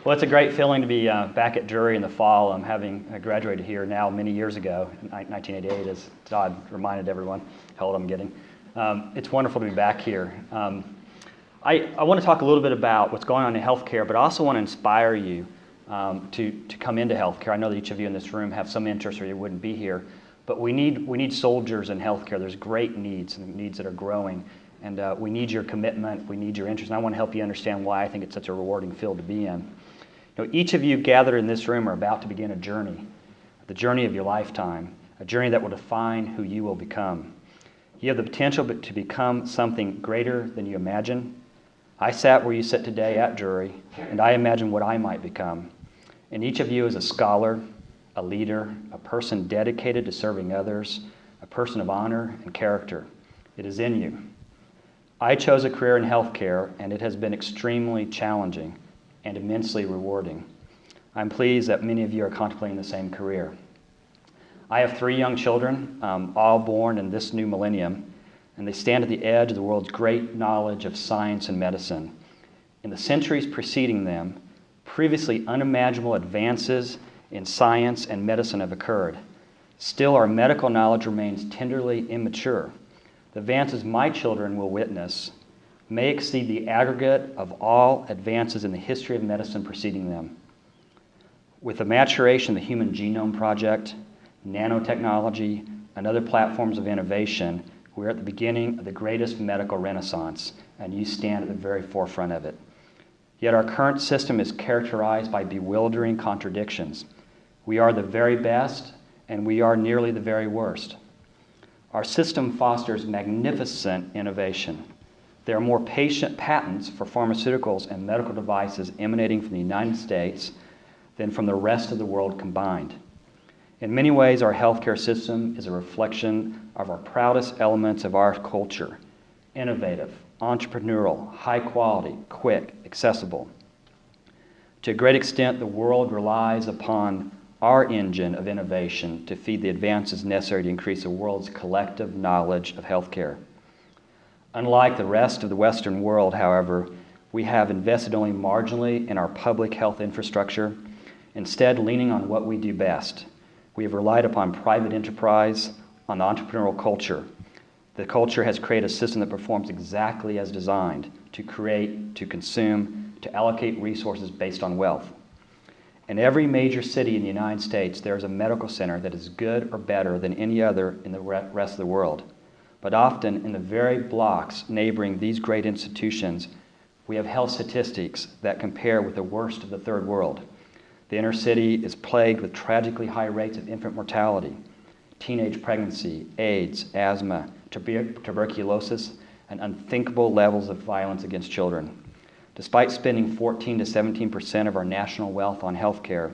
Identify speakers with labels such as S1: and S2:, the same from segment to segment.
S1: Well, it's a great feeling to be back at Drury in the fall. I'm having graduated here now many years ago, in 1988, as Todd reminded everyone how old I'm getting. It's wonderful to be back here. I want to talk a little bit about what's going on in healthcare, but I also want to inspire you to come into healthcare. I know that each of you in this room have some interest or you wouldn't be here, but we need soldiers in healthcare. There's great needs and needs that are growing, and we need your commitment, we need your interest, and I want to help you understand why I think it's such a rewarding field to be in. You know, each of you gathered in this room are about to begin a journey, the journey of your lifetime, a journey that will define who you will become. You have the potential to become something greater than you imagine. I sat where you sit today at Drury, and I imagine what I might become. And each of you is a scholar, a leader, a person dedicated to serving others, a person of honor and character. It is in you. I chose a career in healthcare, and it has been extremely challenging and immensely rewarding. I'm pleased that many of you are contemplating the same career. I have 3 young children, all born in this new millennium, and they stand at the edge of the world's great knowledge of science and medicine. In the centuries preceding them, previously unimaginable advances in science and medicine have occurred. Still, our medical knowledge remains tenderly immature. The advances my children will witness may exceed the aggregate of all advances in the history of medicine preceding them. With the maturation of the Human Genome Project, nanotechnology, and other platforms of innovation, we're at the beginning of the greatest medical renaissance, and you stand at the very forefront of it. Yet our current system is characterized by bewildering contradictions. We are the very best, and we are nearly the very worst. Our system fosters magnificent innovation. There are more patents for pharmaceuticals and medical devices emanating from the United States than from the rest of the world combined. In many ways, our healthcare system is a reflection of our proudest elements of our culture: innovative, entrepreneurial, high quality, quick, accessible. To a great extent, the world relies upon our engine of innovation to feed the advances necessary to increase the world's collective knowledge of healthcare. Unlike the rest of the Western world, however, we have invested only marginally in our public health infrastructure, instead leaning on what we do best. We have relied upon private enterprise, on the entrepreneurial culture. The culture has created a system that performs exactly as designed: to create, to consume, to allocate resources based on wealth. In every major city in the United States, there is a medical center that is good or better than any other in the rest of the world. But often, in the very blocks neighboring these great institutions, we have health statistics that compare with the worst of the third world. The inner city is plagued with tragically high rates of infant mortality, teenage pregnancy, AIDS, asthma, tuberculosis, and unthinkable levels of violence against children. Despite spending 14 to 17% of our national wealth on health care,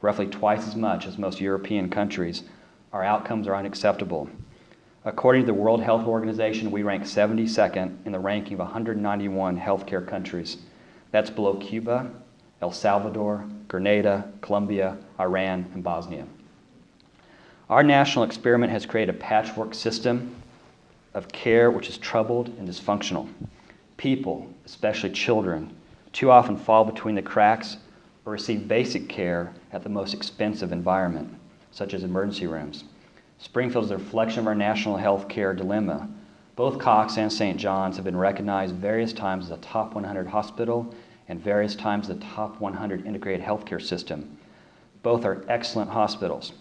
S1: roughly twice as much as most European countries, our outcomes are unacceptable. According to the World Health Organization, we rank 72nd in the ranking of 191 healthcare countries. That's below Cuba, El Salvador, Grenada, Colombia, Iran, and Bosnia. Our national experiment has created a patchwork system of care which is troubled and dysfunctional. People, especially children, too often fall between the cracks or receive basic care at the most expensive environment, such as emergency rooms. Springfield is a reflection of our national health care dilemma. Both Cox and St. John's have been recognized various times as a top 100 hospital and various times the top 100 integrated healthcare system. Both are excellent hospitals.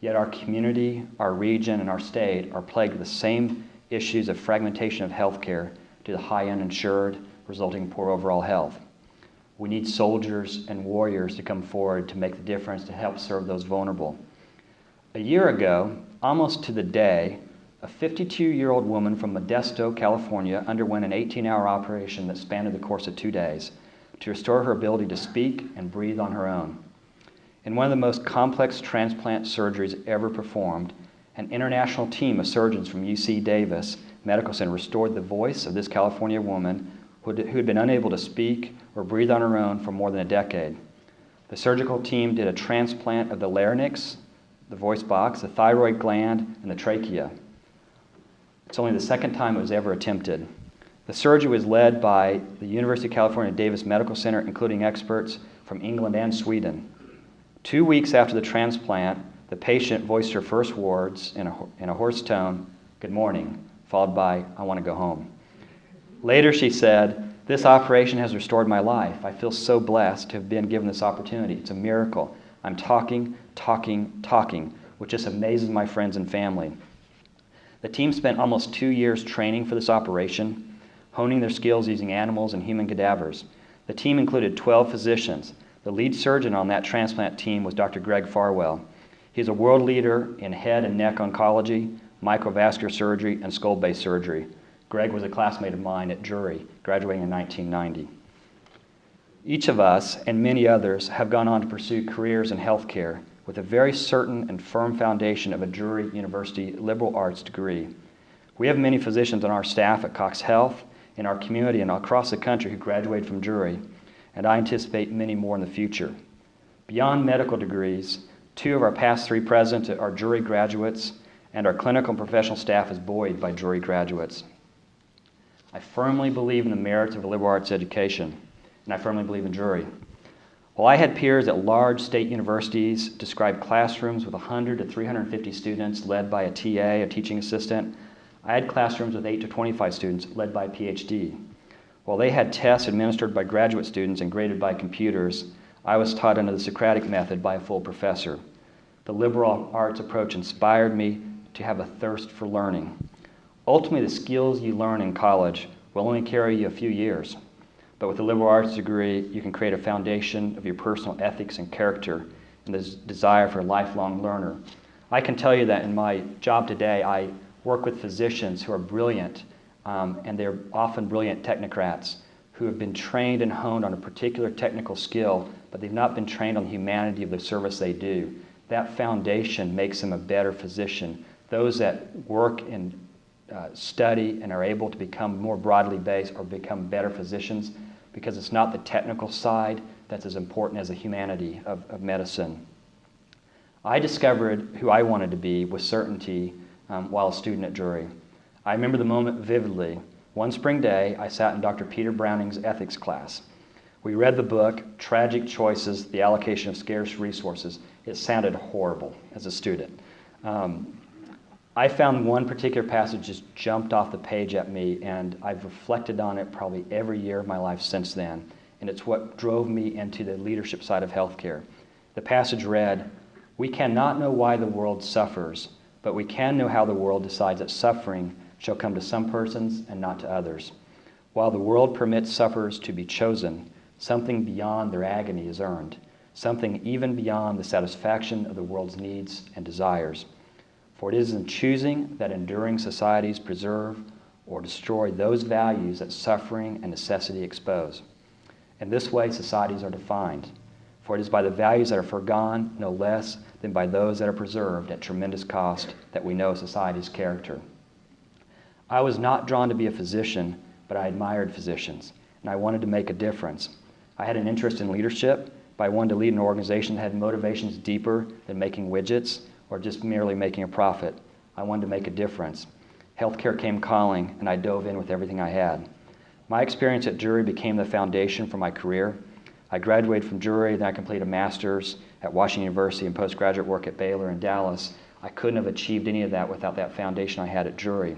S1: Yet our community, our region, and our state are plagued with the same issues of fragmentation of healthcare to the high uninsured, resulting in poor overall health. We need soldiers and warriors to come forward to make the difference to help serve those vulnerable. A year ago, almost to the day, a 52-year-old woman from Modesto, California, underwent an 18-hour operation that spanned the course of 2 days to restore her ability to speak and breathe on her own. In one of the most complex transplant surgeries ever performed, an international team of surgeons from UC Davis Medical Center restored the voice of this California woman who had been unable to speak or breathe on her own for more than a decade. The surgical team did a transplant of the larynx, the voice box, the thyroid gland, and the trachea. It's only the second time it was ever attempted. The surgery was led by the University of California Davis Medical Center, including experts from from England and Sweden. 2 weeks after the transplant, the patient voiced her first words in a hoarse tone, "Good morning," followed by, "I want to go home." Later she said, "This operation has restored my life. I feel so blessed to have been given this opportunity. It's a miracle. I'm talking, which just amazes my friends and family." The team spent almost 2 years training for this operation, honing their skills using animals and human cadavers. The team included 12 physicians. The lead surgeon on that transplant team was Dr. Greg Farwell. He's a world leader in head and neck oncology, microvascular surgery, and skull-base surgery. Greg was a classmate of mine at Drury, graduating in 1990. Each of us, and many others, have gone on to pursue careers in healthcare with a very certain and firm foundation of a Drury University liberal arts degree. We have many physicians on our staff at CoxHealth, in our community, and across the country who graduated from Drury, and I anticipate many more in the future. Beyond medical degrees, 2 of our past 3 presidents are Drury graduates, and our clinical and professional staff is buoyed by Drury graduates. I firmly believe in the merits of a liberal arts education, and I firmly believe in Drury. While I had peers at large state universities describe classrooms with 100 to 350 students led by a TA, a teaching assistant, I had classrooms with 8 to 25 students led by a PhD. While they had tests administered by graduate students and graded by computers, I was taught under the Socratic method by a full professor. The liberal arts approach inspired me to have a thirst for learning. Ultimately, the skills you learn in college will only carry you a few years. But with a liberal arts degree, you can create a foundation of your personal ethics and character and the desire for a lifelong learner. I can tell you that in my job today, I work with physicians who are brilliant, and they're often brilliant technocrats who have been trained and honed on a particular technical skill, but they've not been trained on the humanity of the service they do. That foundation makes them a better physician. Those that work and study and are able to become more broadly based or become better physicians, because it's not the technical side that's as important as the humanity of medicine. I discovered who I wanted to be with certainty while a student at Drury. I remember the moment vividly. One spring day, I sat in Dr. Peter Browning's ethics class. We read the book, Tragic Choices, The Allocation of Scarce Resources. It sounded horrible as a student. I found one particular passage just jumped off the page at me, and I've reflected on it probably every year of my life since then, and it's what drove me into the leadership side of healthcare. The passage read, "We cannot know why the world suffers, but we can know how the world decides that suffering shall come to some persons and not to others. While the world permits sufferers to be chosen, something beyond their agony is earned, something even beyond the satisfaction of the world's needs and desires. For it is in choosing that enduring societies preserve or destroy those values that suffering and necessity expose. In this way, societies are defined. For it is by the values that are foregone no less than by those that are preserved at tremendous cost that we know society's character." I was not drawn to be a physician, but I admired physicians, and I wanted to make a difference. I had an interest in leadership, but I wanted to lead an organization that had motivations deeper than making widgets or just merely making a profit. I wanted to make a difference. Healthcare came calling, and I dove in with everything I had. My experience at Drury became the foundation for my career. I graduated from Drury, then I completed a master's at Washington University and postgraduate work at Baylor in Dallas. I couldn't have achieved any of that without that foundation I had at Drury.